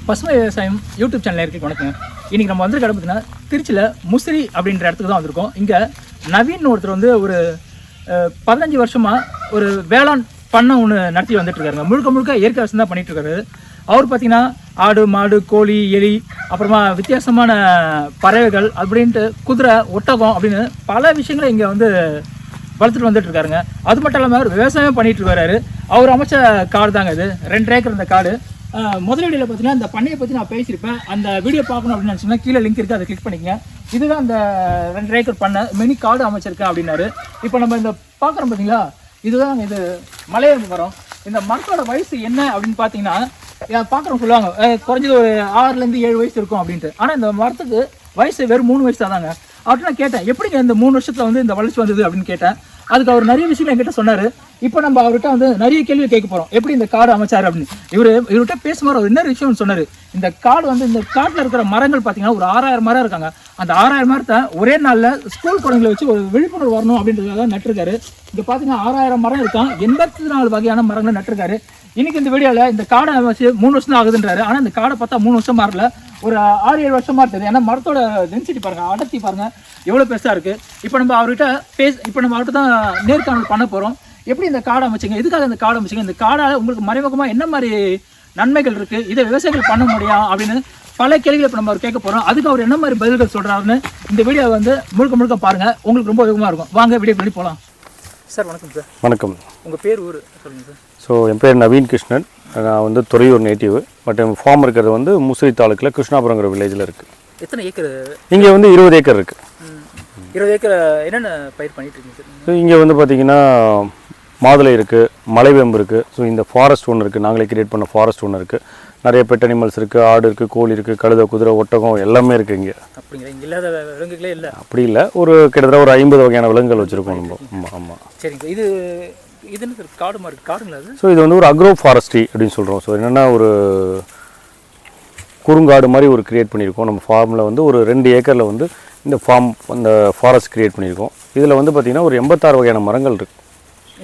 பசுமை விவசாயம் YouTube channel இருக்கு. வணக்கம். இன்றைக்கி நம்ம வந்திருக்க இடம் பார்த்தீங்கன்னா திருச்சியில் முசிறி அப்படின்ற இடத்துக்கு தான் வந்திருக்கோம். இங்கே நவீன் ஒருத்தர் வந்து ஒரு 15 வருஷமாக ஒரு வேளாண் பண்ணை ஒன்று நடத்தி வந்துட்டுருக்காருங்க. முழுக்க இயற்கை விவசாயம் தான் பண்ணிகிட்ருக்காரு. அவர் பார்த்திங்கன்னா ஆடு மாடு கோழி எலி அப்புறமா வித்தியாசமான பறவைகள் அப்படின்ட்டு குதிரை ஒட்டகம் அப்படின்னு பல விஷயங்களை இங்கே வந்து வளர்த்துட்டு வந்துட்டுருக்காருங்க. அது மட்டும் இல்லாமல் அவர் விவசாயம் பண்ணிகிட்டு வர்றாரு. அவர் அமைச்ச காடு தாங்க இது. 2 ஏக்கர் இந்த காடு. முதல் வீடியோவில் பார்த்தீங்கன்னா இந்த பண்ணையை பற்றி நான் பேசியிருப்பேன். அந்த வீடியோ பார்க்கணும் அப்படின்னு நினச்சிங்கன்னா கீழே லிங்க் இருக்குது, அதை கிளிக் பண்ணிக்கங்க. இதுதான் அந்த 2 ஏக்கர் பண்ணை மினி காடு அமைச்சிருக்கேன் அப்படின்னாரு. இப்போ நம்ம இந்த பார்க்குறோம் பார்த்தீங்களா, இதுதான் இது மலைய மரம். இந்த மரத்தோட வயசு என்ன அப்படின்னு பார்த்தீங்கன்னா பார்க்குறோம் சொல்லுவாங்க குறைஞ்சது ஒரு 6லேருந்து 7 வயசு இருக்கும் அப்படின்ட்டு. ஆனால் இந்த மரத்துக்கு வயசு வெறும் 3 வயசு தாங்க. அவர்கிட்ட நான் கேட்டேன் எப்படிங்க இந்த 3 வருஷத்தில் வந்து இந்த வளர்ச்சி வந்தது அப்படின்னு கேட்டேன். அதுக்கு அவர் நிறைய விஷயங்கள் என்கிட்ட சொன்னார். இப்போ நம்ம அவர்கிட்ட வந்து நிறைய கேள்வி கேட்க போகிறோம், எப்படி இந்த காடு அமைச்சார் அப்படின்னு. இவர்கிட்ட பேசும்போது அவர் இன்னொரு விஷயம் சொன்னார். இந்த காடு வந்து இந்த காட்டில் இருக்கிற மரங்கள் பார்த்தீங்கன்னா ஒரு 6000 மரம் இருக்காங்க. அந்த 6000 மரத்தை ஒரே நாளில் ஸ்கூல் குழந்தைங்களை வச்சு ஒரு விழிப்புணர்வு வரணும் அப்படின்றதுக்காக நட்டுருக்காரு. இங்கே பார்த்தீங்கன்னா 6000 மரம் இருக்கான். 84 வகையான மரங்களை நட்டுருக்காரு. இன்றைக்கி இந்த வீடியோவில் இந்த காடை அமைச்சு 3 வருஷம் தான் ஆகுதுன்றாரு. ஆனால் இந்த காடை பார்த்தா 3 வருஷம் மாறல, ஒரு 6-7 வருஷமாக இருக்குது. ஏன்னா மரத்தோட டென்சிட்டி பாருங்கள், அடர்த்தி பாருங்கள் எவ்வளோ பெருசாக இருக்குது. இப்போ நம்ம அவர்கிட்ட தான் நேர்காணல் பண்ண போகிறோம். எப்படி இந்த காடை அமைச்சிங்க, எதுக்காக இந்த காடை அமைச்சிங்க, இந்த காடால் உங்களுக்கு மறைமுகமாக என்ன மாதிரி நன்மைகள் இருக்குது, இதை விவசாயிகள் பண்ண முடியும் அப்படின்னு பல கேள்விகளை இப்போ நம்ம அவர் கேட்க போகிறோம். அதுக்கு அவர் என்ன மாதிரி பதில்கள் சொல்கிறாருன்னு இந்த வீடியோ வந்து முழுக்க பாருங்கள். உங்களுக்கு ரொம்ப உதவியாக இருக்கும். வாங்க வீடியோ பண்ணி போகலாம். சார் வணக்கம். சார் வணக்கம். உங்கள் பேர் ஊர் சொல்லுங்கள் சார். ஸோ என் பேர் நவீன் கிருஷ்ணன். நான் வந்து துறையூர் நேட்டிவ். பட் என் ஃபார்ம் இருக்கிறது வந்து முசிறி தாலுக்கில் கிருஷ்ணாபுரங்கிற வில்லேஜில் இருக்குது. எத்தனை ஏக்கர்? இங்கே வந்து 20 ஏக்கர் இருக்குது. 20 ஏக்கர் என்னென்ன பயிர் பண்ணிட்டு இருக்கீங்க சார்? ஸோ இங்கே வந்து பார்த்திங்கன்னா மாதுளை இருக்குது, மலைவேம்பு இருக்குது. ஸோ இந்த ஃபாரஸ்ட் ஒன்று இருக்குது, நாங்களே கிரியேட் பண்ண ஃபாரஸ்ட் ஒன்று இருக்குது. நிறைய பெட் அனிமல்ஸ் இருக்குது, ஆடு இருக்குது, கோழி இருக்குது, கழுதை குதிரை ஒட்டகம் எல்லாமே இருக்குது இங்கே. அப்படிங்களா? இங்கே இல்லாத விலங்குகளே இல்லை? அப்படி இல்லை, ஒரு கிட்டத்தட்ட ஒரு 50 வகையான விலங்குகள் வச்சுருக்கோம் நம்ம. ஆமாம். சரிங்க. இது என்ன சார், காடு மாதிரி காடுங்களா அது? ஸோ இது வந்து ஒரு அக்ரோ ஃபாரஸ்ட்ரி அப்படின்னு சொல்கிறோம். ஸோ என்னென்னா ஒரு குறுங்காடு மாதிரி ஒரு கிரியேட் பண்ணியிருக்கோம். நம்ம ஃபார்மில் வந்து ஒரு 2 ஏக்கரில் வந்து இந்த ஃபாரஸ்ட் கிரியேட் பண்ணியிருக்கோம். இதில் வந்து பார்த்திங்கன்னா ஒரு 86 வகையான மரங்கள் இருக்குது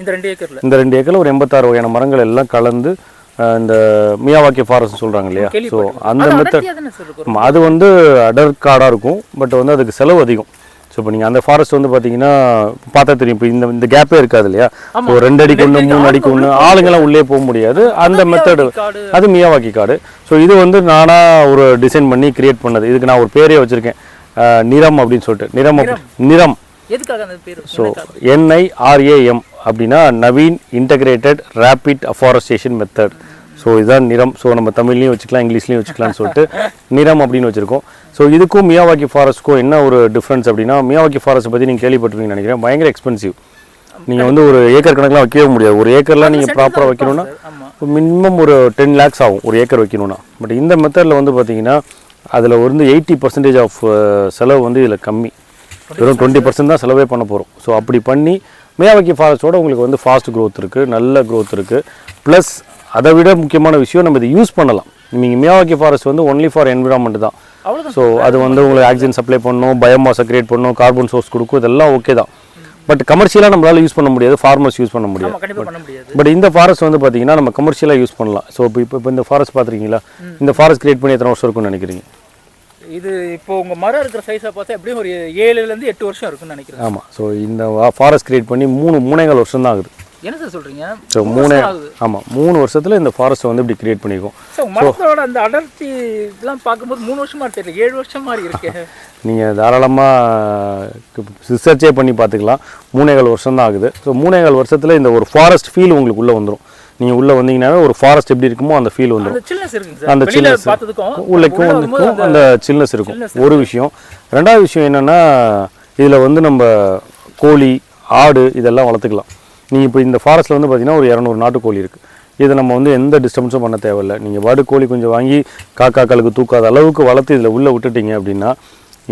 இந்த 2 ஏக்கரில். இந்த 2 ஏக்கரில் ஒரு 86 வகையான மரங்கள் எல்லாம் கலந்து இந்த மியாவாக்கி ஃபாரஸ்ட் சொல்கிறாங்க இல்லையா. ஸோ அந்த மெத்தட் அது வந்து அடர்காடாக இருக்கும். பட் வந்து அதுக்கு செலவு அதிகம். ஸோ இப்போ நீங்கள் அந்த ஃபாரஸ்ட் வந்து பார்த்தீங்கன்னா பார்த்தா தெரியும். இப்போ இந்த கேப்பே இருக்காது இல்லையா. ஸோ 2 அடிக்கு 1 3 அடிக்கு 1 ஆளுங்கெல்லாம் உள்ளே போக முடியாது. அந்த மெத்தடு அது மியாவாக்கி காடு. ஸோ இது வந்து நானாக ஒரு டிசைன் பண்ணி கிரியேட் பண்ணது. இதுக்கு நான் ஒரு பேரே வச்சுருக்கேன், நிறம் அப்படின்னு சொல்லிட்டு. நிறம் ஸோ NIRAM அப்படின்னா Naveen integrated rapid afforestation method. So இதுதான் நிறம். ஸோ நம்ம தமிழ்லையும் வச்சுக்கலாம், இங்கிலீஷ்லையும் வச்சுக்கலாம்னு சொல்லிட்டு நிறம் அப்படின்னு வச்சுருக்கோம். ஸோ இதுக்கும் மியாவாக்கி ஃபாரஸ்ட்க்கும் என்ன ஒரு டிஃப்ரென்ஸ் அப்படின்னா, மியாவாக்கி ஃபாரஸ்ட்டை பற்றி நீங்கள் கேள்விப்பட்டிருக்கீங்கன்னு நினைக்கிறேன். பயங்கர எக்ஸ்பென்சிவ். நீங்கள் வந்து ஒரு ஏக்கர் கணக்கெலாம் வைக்கவே முடியாது. ஒரு ஏக்கர்லாம் நீங்கள் ப்ராப்பராக வைக்கணும்னா மினிமம் ஒரு 10 lakhs ஆகும் ஒரு ஏக்கர் வைக்கணும்னா. பட் இந்த மெத்தடில் வந்து பார்த்தீங்கன்னா அதில் வந்து 80% ஆஃப் செலவு வந்து இதில் கம்மி. வெறும் 20% தான் செலவே பண்ண போகிறோம். ஸோ அப்படி பண்ணி மியாவாக்கி ஃபாரஸ்ட்டோட உங்களுக்கு வந்து ஃபாஸ்ட் க்ரோத் இருக்குது, நல்ல க்ரோத் இருக்குது. ப்ளஸ் அதை விட முக்கியமான விஷயம், நம்ம இதை யூஸ் பண்ணலாம். நீங்கள் மியாவாக்கி ஃபாரஸ்ட் வந்து ஒன்லி ஃபார் என்விரான்மெண்ட் தான். ஸோ அது வந்து உங்களுக்கு ஆக்சிஜன் சப்ளை பண்ணணும், பயோமாஸை கிரியேட் பண்ணணும், கார்பன் சோர்ஸ் கொடுக்கும், இதெல்லாம் ஓகே தான். பட் கமர்ஷியலாக நம்மளால் யூஸ் பண்ண முடியாது, ஃபார்மர்ஸ் யூஸ் பண்ண முடியாது. பட் இந்த ஃபாரஸ்ட் வந்து பார்த்தீங்கன்னா நம்ம கமர்ஷியலாக யூஸ் பண்ணலாம். ஸோ இப்போ இந்த ஃபாரஸ்ட் பார்த்துருக்கீங்களா, இந்த ஃபாரஸ்ட் கிரியேட் பண்ணி எத்தனை வருஷம் இருக்கும்னு நினைக்கிறீங்க? இது இப்போ உங்கள் மரம் இருக்கிற சைஸை பார்த்தா எப்படியும் ஒரு 7லேருந்து 8 வருஷம் இருக்குன்னு நினைக்கிறேன். ஆமாம். ஸோ இந்த ஃபாரஸ்ட் கிரியேட் பண்ணி 3.25 வருஷம் தான் ஆகுது. என்ன சார் சொல்கிறீங்க? ஸோ 3 வருஷத்தில் இந்த ஃபாரஸ்ட்டை வந்து இப்படி கிரியேட் பண்ணியிருக்கோம். ஸோ மரத்தோட அந்த அடர்த்தி இதெல்லாம் பார்க்கும்போது 3 வருஷமாக தெரியல, 7 வருஷம் மாதிரி இருக்கு. நீங்கள் தாராளமாக ரிசர்ச்சே பண்ணி பார்த்துக்கலாம். 3.25 வருஷம் தான் ஆகுது. ஸோ 3.25 வருஷத்தில் இந்த ஒரு ஃபாரஸ்ட் ஃபீல் உங்களுக்கு உள்ளே வந்துடும். நீங்கள் உள்ளே வந்தீங்கன்னா ஒரு ஃபாரஸ்ட் எப்படி இருக்குமோ அந்த ஃபீல் வந்துடும். அந்த சில்னஸ் உள்ளக்கும் வந்துக்கும் அந்த சில்னஸ் இருக்கும். ஒரு விஷயம். 2வது விஷயம் என்னென்னா, இதில் வந்து நம்ம கோழி ஆடு இதெல்லாம் வளர்த்துக்கலாம். நீங்கள் இப்போ இந்த ஃபாரஸ்ட்டில் வந்து பார்த்தீங்கன்னா ஒரு 200 நாட்டுக்கோழி இருக்குது. இதை நம்ம வந்து எந்த டிஸ்டர்பன்ஸும் பண்ண தேவையில்லை. நீங்கள் வாடு கோழி கொஞ்சம் வாங்கி காக்காக்களுக்கு தூக்காத அளவுக்கு வளர்த்து இதில் உள்ளே விட்டுட்டீங்க அப்படின்னா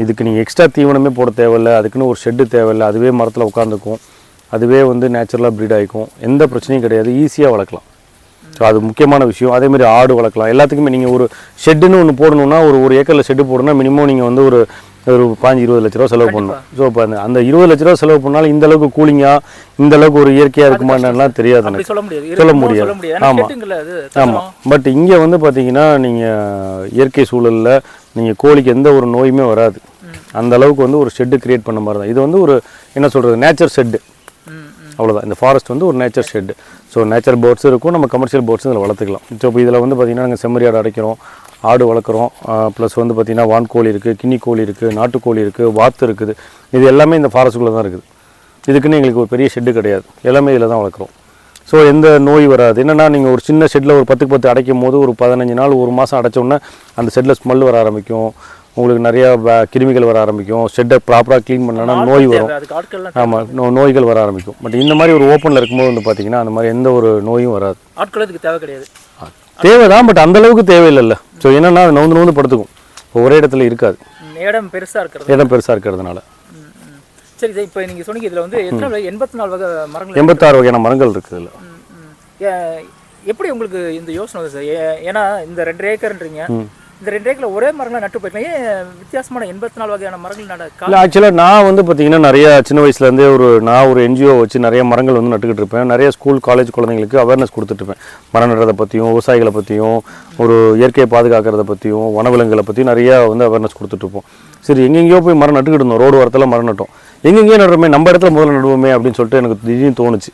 இதுக்கு நீங்கள் எக்ஸ்ட்ரா தீவனமே போட தேவையில்லை. அதுக்குன்னு ஒரு ஷெட்டு தேவையில்லை. அதுவே மரத்தில் உட்காந்துக்கும், அதுவே வந்து நேச்சுரலாக ப்ரீட் ஆகிக்கும். எந்த பிரச்சனையும் கிடையாது, ஈஸியாக வளர்க்கலாம். ஸோ அது முக்கியமான விஷயம். அதேமாதிரி ஆடு வளர்க்கலாம். எல்லாத்துக்குமே நீங்கள் ஒரு ஷெட்டுன்னு ஒன்று போடணுன்னா ஒரு ஏக்கரில் ஷெட்டு போடணுன்னா மினிமம் நீங்கள் வந்து ஒரு ஒரு 15-20 லட்ச ரூபா செலவு பண்ணணும். ஸோ இப்போ அந்த 20 லட்ச ரூபா செலவு பண்ணாலும் இந்த அளவுக்கு கூலிங்காக இந்த அளவுக்கு ஒரு இயற்கையாக இருக்குமான்லாம் தெரியாது எனக்கு, சொல்ல முடியாது. ஆமாம். பட் இங்கே வந்து பார்த்தீங்கன்னா நீங்கள் இயற்கை சூழலில் நீங்கள் கோழிக்கு எந்த ஒரு நோயுமே வராது. அந்த அளவுக்கு வந்து ஒரு ஷெட்டு கிரியேட் பண்ண மாதிரி தான் இது வந்து ஒரு என்ன சொல்கிறது நேச்சர் ஷெட்டு, அவ்வளோதான். இந்த ஃபாரஸ்ட் வந்து ஒரு நேச்சர் ஷெட்டு. ஸோ நேச்சர் பேர்ட்ஸும் இருக்கும், நம்ம கமர்ஷியல் பேர்ட்ஸும் இதில் வளர்த்துக்கலாம். ஸோ இப்போ இதில் வந்து பார்த்திங்கன்னா நாங்கள் செம்மறி ஆடு அடைக்கிறோம், ஆடு வளர்க்குறோம், ப்ளஸ் வந்து பார்த்திங்கன்னா வான்கோழி இருக்குது, கின்னி கோழி இருக்குது, நாட்டுக்கோழி இருக்குது, வாத்து இருக்குது. இது எல்லாமே இந்த ஃபாரஸ்ட்டுக்குள்ளே தான் இருக்குது. இதுக்குன்னு எங்களுக்கு ஒரு பெரிய ஷெட்டு கிடையாது, எல்லாமே இதில் தான் வளர்க்குறோம். ஸோ எந்த நோய் வராது. என்னென்னா நீங்கள் ஒரு சின்ன ஷெட்டில் ஒரு 10க்கு 10 அடைக்கும் போது ஒரு 15 நாள் ஒரு மாதம் அடைச்சோன்னே அந்த ஷெட்டில் ஸ்மெல் வர ஆரம்பிக்கும், உங்களுக்கு நிறையா கிருமிகள் வர ஆரம்பிக்கும். ஷெட்டை ப்ராப்பராக க்ளீன் பண்ணலன்னா நோய் வரும். ஆமாம், நோய்கள் வர ஆரம்பிக்கும். பட் இந்த மாதிரி ஒரு ஓப்பனில் இருக்கும்போது வந்து பார்த்தீங்கன்னா அந்த மாதிரி எந்த ஒரு நோயும் வராது. ஆட்களுக்கு தேவை கிடையாது, தேவைதான், பட் அந்த அளவுக்கு தேவையில்லைல்ல. ஸோ என்னென்னா அது நவுந்து படுத்துக்கும், ஒரே இடத்துல இருக்காது, இடம் பெருசாக இருக்கிறதுனால. சரி சார், இப்போ நீங்கள் சொன்னீங்க இதில் வந்து 84 வகை மரங்கள், 86 வகையான மரங்கள் இருக்குது இதில். எப்படி உங்களுக்கு இந்த யோசனை வருது சார்? ஏன்னா இந்த 2 ஏக்கர்ன்றீங்க, இந்த 2 ஏக்கரில் ஒரே மரங்களை நட்டு போயிருக்கலாம், ஏன் வித்தியாசமான 84 வகையான மரங்கள் நட? இல்லை, ஆக்சுவலாக நான் வந்து பார்த்தீங்கன்னா நிறைய சின்ன வயசுலேருந்தே நான் ஒரு NGO வச்சு நிறைய மரங்கள் வந்து நட்டுக்கிட்டு இருப்பேன். நிறைய ஸ்கூல் காலேஜ் குழந்தைங்களுக்கு அவேர்னஸ் கொடுத்துட்ருப்பேன். மரம் நடுறதை பற்றியும், விவசாயிகளை பற்றியும், ஒரு இயற்கையை பாதுகாக்கிறத பற்றியும், வனவிலங்குகளை பற்றியும் நிறையா வந்து அவேர்னஸ் கொடுத்துட்ருப்போம். சரி, எங்கெங்கேயோ போய் மரம் நட்டுக்கிட்டு இருந்தோம், ரோடு வரத்தில் மரம் நட்டோம். எங்கெங்கேயோ நடுறோமே, நம்ம இடத்துல முதல்ல நடுவோமே அப்படின்னு சொல்லிட்டு எனக்கு திடீர்னு தோணுச்சு.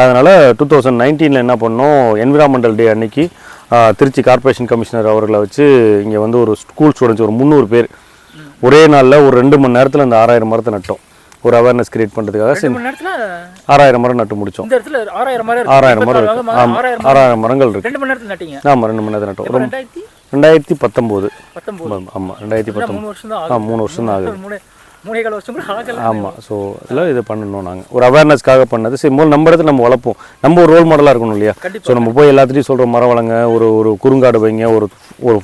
அதனால் 2019 என்ன பண்ணோம், என்விரான்மெண்டல் டே அன்னைக்கு திருச்சி கார்ப்பரேஷன் கமிஷனர் அவர்களை வச்சு இங்கே வந்து ஒரு ஸ்கூல் ஸ்டூடெண்ட்ஸ் ஒரு 300 பேர் ஒரே நாளில் ஒரு 2 மணி நேரத்தில் அந்த 6000 மரத்தை நட்டோம். ஒரு அவேர்னஸ் கிரியேட் பண்ணுறதுக்காக 6000 மரம் நட்டு முடித்தோம். 6000 மரம் இருக்குது. 6000 மரங்கள் இருக்குது. ஆமாம், 2 மணி நேரத்தில் நட்டோம். 2019. ஆமாம், 2019. 3 வருஷம் தான் ஆகுது. ஆமாம். ஸோ இதெல்லாம் இது பண்ணணும். நாங்கள் ஒரு அவேர்னஸ்க்காக பண்ணது. சரி, மூலம் நம்ம இடத்துல நம்ம வளர்ப்போம், நம்ம ஒரு ரோல் மாடலாக இருக்கணும் இல்லையா? ஸோ நம்ம போய் எல்லாத்துலேயும் சொல்கிறோம் மரம் வளங்க, ஒரு குறுங்காடு வைங்க, ஒரு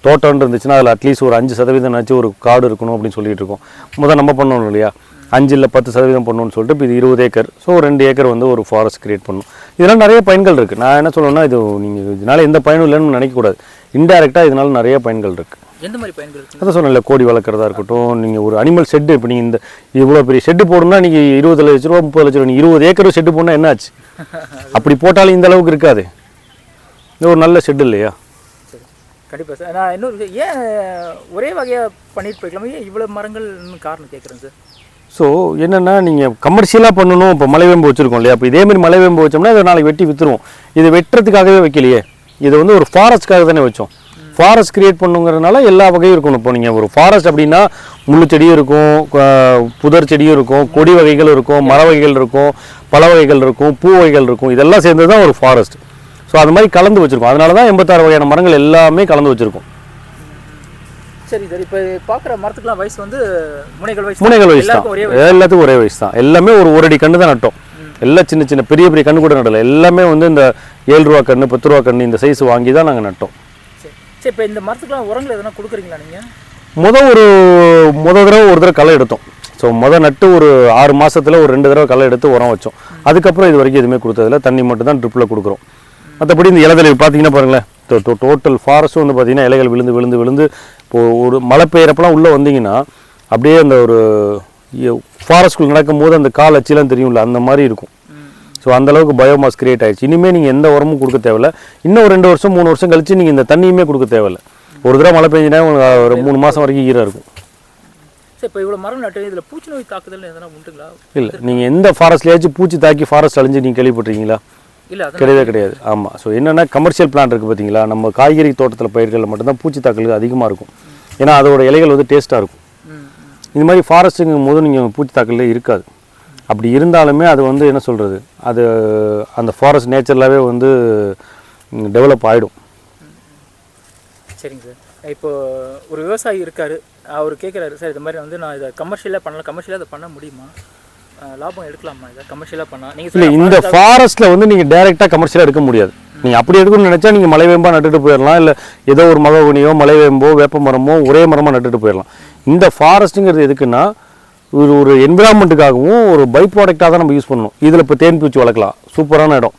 தோட்டம் இருந்துச்சுன்னா அதில் அட்லீஸ்ட் ஒரு 5% ஒரு காடு இருக்கணும் அப்படின்னு சொல்லிட்டு இருக்கோம். முதல் நம்ம பண்ணணும் இல்லையா? 5 இல்லை 10% பண்ணணும்னு சொல்லிட்டு இப்போ இது 20 ஏக்கர். ஸோ 2 ஏக்கர் வந்து ஒரு ஃபாரஸ்ட் கிரியேட் பண்ணணும். இதெல்லாம் நிறைய பயன்கள் இருக்குது. நான் என்ன சொல்லணும்னா, இது நீங்கள் இதனால் எந்த பயனும் இல்லைன்னு நினைக்கக்கூடாது. இன்டெரக்டாக இதனால் நிறைய பயன்கள் இருக்குது. எந்த மாதிரி பயன்கள்? அதான் சொன்னேன்ல, கோழி வளர்க்குறதா இருக்கட்டும், நீங்கள் ஒரு அனிமல் ஷெட்டு, இப்போ நீங்கள் இந்த இவ்வளோ பெரிய ஷெட்டு போடணும்னா நீங்கள் 20 லட்ச ரூபா 30 லட்ச ரூபா, 20 ஏக்கர் ஷெட்டு போனால் என்ன ஆச்சு? அப்படி போட்டாலும் இந்த அளவுக்கு இருக்காது. இது ஒரு நல்ல ஷெட்டு இல்லையா? கண்டிப்பாக சார். நான் இன்னொரு ஏன் ஒரே வகையாக பண்ணிட்டு போய்க்கலாமா, ஏன் இவ்வளோ மரங்கள்னு காரணம் கேட்குறேன் சார். ஸோ என்னென்னா, நீங்கள் கமர்ஷியலாக பண்ணணும். இப்போ மலைவேம்பு வச்சுருக்கோம் இல்லையா? இப்போ இதேமாதிரி மலைவேம்பு வச்சோம்னா இதை நாளைக்கு வெட்டி விற்றுருவோம். இது வெட்டுறதுக்காகவே வைக்கலையே, இது வந்து ஒரு ஃபாரஸ்ட்காக தானே வச்சோம். ஃபாரஸ்ட் கிரியேட் பண்ணுங்கிறதுனால எல்லா வகையும் இருக்கணும். இப்போ நீங்கள் ஒரு ஃபாரஸ்ட் அப்படின்னா முள்ளு செடியும் இருக்கும், புதர் செடியும் இருக்கும், கொடி வகைகள் இருக்கும், மர வகைகள் இருக்கும், பழ வகைகள் இருக்கும், பூ வகைகள் இருக்கும். இதெல்லாம் சேர்ந்து தான் ஒரு ஃபாரஸ்ட். ஸோ அது மாதிரி கலந்து வச்சுருக்கோம். அதனால தான் 86 வகையான மரங்கள் எல்லாமே கலந்து வச்சுருக்கோம். சரி சார், இப்போ பார்க்குற மரத்துக்குலாம் வயசு வந்து முனைகள் வயசு தான், எல்லாத்துக்கும் ஒரே வயசு தான். எல்லாமே ஒரு அடி கன்று தான் நட்டோம். எல்லாம் சின்ன சின்ன பெரிய கன்று கூட நடலை. எல்லாமே வந்து இந்த 7 ரூபா கன்று, 10 ரூபா கன்று, இந்த சைஸ் வாங்கி தான் நாங்கள் நட்டோம். சரி, இப்போ இந்த மரத்துக்குலாம் உரங்கள் எதனா கொடுக்குறீங்களா நீங்கள்? முத தடவை ஒரு தடவை களை எடுத்தோம். ஸோ நட்டு ஒரு 6 மாதத்தில் ஒரு 2 தடவை களை எடுத்து உரம் வச்சோம். அதுக்கப்புறம் இது வரைக்கும் எதுவுமே கொடுத்ததில்ல. தண்ணி மட்டும் தான் ட்ரிப்பில் கொடுக்குறோம். மற்றபடி இந்த இலைதலை பார்த்தீங்கன்னா பாருங்களேன், டோட்டல் ஃபாரஸ்ட்டும் வந்து பார்த்தீங்கன்னா இலைகள் விழுந்து இப்போது ஒரு மழை பெய்யறப்பெல்லாம் உள்ளே வந்தீங்கன்னா அப்படியே அந்த ஒரு ஃபாரஸ்ட்குள்ளே நடக்கும்போது அந்த கால் அச்சிலாம் தெரியும்ல, அந்த மாதிரி இருக்கும். ஸோ அந்தளவுக்கு பயோமாஸ் கிரியேட் ஆகிடுச்சு. இனிமேல் நீங்கள் எந்த உரமும் கொடுக்க தேவையில்லை. இன்னும் ஒரு 2 வருஷம் 3 வருஷம் கழிச்சு நீங்கள் இந்த தண்ணியுமே கொடுக்க தேவையில்லை. ஒரு தடவை மழை பெஞ்சினா ஒரு 3 மாதம் வரைக்கும் ஈரம் இருக்கும். சரி, இப்போ இவ்வளோ மரம் நட்டு இதில் பூச்சி நோய் தாக்குதல் எதனா உண்டுங்களா? இல்லை, நீங்கள் எந்த ஃபாரஸ்ட்லேயாச்சும் பூச்சி தாக்கி ஃபாரஸ்ட் அழிஞ்சு நீங்கள் கேள்விப்பட்டிருக்கீங்களா? இல்லை, கிடையாது. ஆமாம். ஸோ என்னென்னா, கமர்ஷியல் பிளான்ட் இருக்குது பார்த்தீங்களா, நம்ம காய்கறி தோட்டத்தில் பயிர்களில் மட்டும்தான் பூச்சி தாக்கல் அதிகமாக இருக்கும். ஏன்னா அதோட இலைகள் வந்து டேஸ்ட்டாக இருக்கும். இந்த மாதிரி ஃபாரஸ்ட்டுங்கும் போது நீங்கள் பூச்சி தாக்கலே இருக்காது. அப்படி இருந்தாலுமே அது வந்து என்ன சொல்கிறது, அது அந்த ஃபாரஸ்ட் நேச்சர்லாகவே வந்து டெவலப் ஆகிடும். சரிங்க சார். இப்போ ஒரு விவசாயி இருக்கார், அவர் கேட்குறாரு, சார் இது மாதிரி வந்து நான் இதை கமர்ஷியலாக பண்ணலாம், கமர்ஷியலாக இதை பண்ண முடியுமா, லாபம் எடுக்கலாமா இதை கமர்ஷியலாக பண்ணால்? நீங்கள் இல்லை, இந்த ஃபாரஸ்ட்டில் வந்து நீங்கள் டேரெக்டாக கமர்ஷியலாக எடுக்க முடியாது. நீங்கள் அப்படி எடுக்கணும்னு நினச்சா நீங்கள் மலைவேம்பாக நட்டுட்டு போயிடலாம், இல்லை ஏதோ ஒரு மகோகனியோ மலைவேம்போ வேப்ப மரமோ ஒரே மரமாக நட்டுட்டு போயிடலாம். இந்த ஃபாரஸ்ட்டுங்கிறது எதுக்குன்னா, ஒரு என்விரான்மெண்ட்டுக்காகவும் ஒரு பை ப்ராடக்டாக தான் நம்ம யூஸ் பண்ணணும். இதில் இப்போ தேன் பூச்சி வளர்க்கலாம், சூப்பரான இடம்.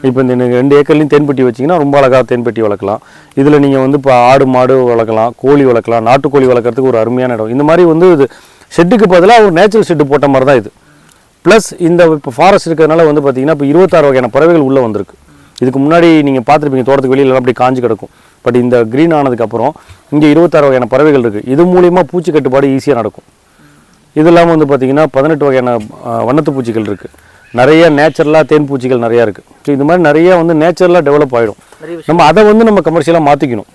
இப்போ இந்த 2 ஏக்கர்லையும் தேன்பெட்டி வச்சிங்கன்னா ரொம்ப அழகாக தேன்பெட்டி வளர்க்கலாம். இதில் நீங்கள் வந்து இப்போ ஆடு மாடு வளர்க்கலாம், கோழி வளர்க்கலாம், நாட்டுக்கோழி வளர்க்குறதுக்கு ஒரு அருமையான இடம். இந்த மாதிரி வந்து இது ஷெட்டுக்கு பதிலாக ஒரு நேச்சுரல் ஷெட்டு போட்ட மாதிரி தான் இது. ப்ளஸ் இந்த இப்போ ஃபாரஸ்ட் இருக்கிறதுனால வந்து பார்த்தீங்கன்னா இப்போ 26 வகையான பறவைகள் உள்ளே வந்திருக்கு. இதுக்கு முன்னாடி நீங்கள் பார்த்துருப்பீங்க தோட்டத்துக்கு வெளியில் அப்படி காஞ்சி கிடக்கும். பட் இந்த க்ரீன் ஆனதுக்கப்புறம் இங்கே 26 வகையான பறவைகள் இருக்குது. இது மூலிமா பூச்சி கட்டுப்பாடு ஈஸியாக நடக்கும். இது இல்லாமல் வந்து பார்த்திங்கன்னா 18 வகையான வண்ணத்து பூச்சிகள் இருக்குது. நிறைய நேச்சுரலாக தேன் பூச்சிகள் நிறையா இருக்குது. ஸோ இந்த மாதிரி நிறைய வந்து நேச்சுரலாக டெவலப் ஆகிடும். நம்ம அதை வந்து நம்ம கமர்ஷியலாக மாற்றிக்கணும்.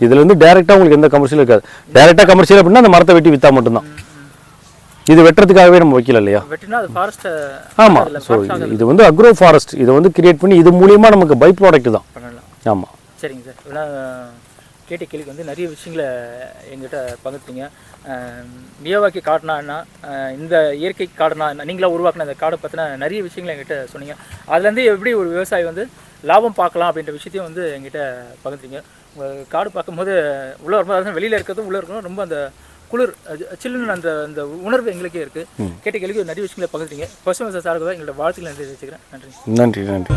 இதுலேருந்து டேரெக்டாக உங்களுக்கு எந்த கமர்ஷியலும் இருக்காது. டேரெக்டாக கமர்ஷியல் அப்படின்னா அந்த மரத்தை வெட்டி விற்றா மட்டும்தான். இது வெட்டுறதுக்காகவே நம்ம வைக்கல இல்லையா? ஆமாம். ஸோ இது வந்து அக்ரோ ஃபாரஸ்ட். இதை வந்து கிரியேட் பண்ணி இது மூலியமா நமக்கு பை ப்ராடக்ட் தான். ஆமாம். சரிங்க சார். இதெல்லாம் கேட்ட கேள்விக்கு வந்து நிறைய விஷயங்களை எங்கிட்ட பகிர்ந்தீங்க. மியாவாக்கி காடுனா என்ன, இந்த இயற்கை காடுனா என்ன, நீங்களாக உருவாக்கின அந்த காடை பற்றின நிறைய விஷயங்களை எங்கிட்ட சொன்னீங்க. அதுலேருந்து எப்படி ஒரு விவசாயி வந்து லாபம் பார்க்கலாம் அப்படின்ற விஷயத்தையும் வந்து எங்கிட்ட பகிர்ந்தீங்க. உங்கள் காடு பார்க்கும்போது உள்ளே வரும்போது வெளியில் இருக்கிறதும் உள்ளே இருக்கணும் ரொம்ப அந்த குளிர் சில்லுன்னு அந்த அந்த உணர்வு எங்களுக்கே இருக்குது. கேட்ட கேள்விக்கு நிறைய விஷயங்களை பகிர்ந்தீங்க. பசுமை சார்பாக எங்களோட வாழ்த்துக்களை தெரிவிச்சுக்கிறேன். நன்றி. நன்றி.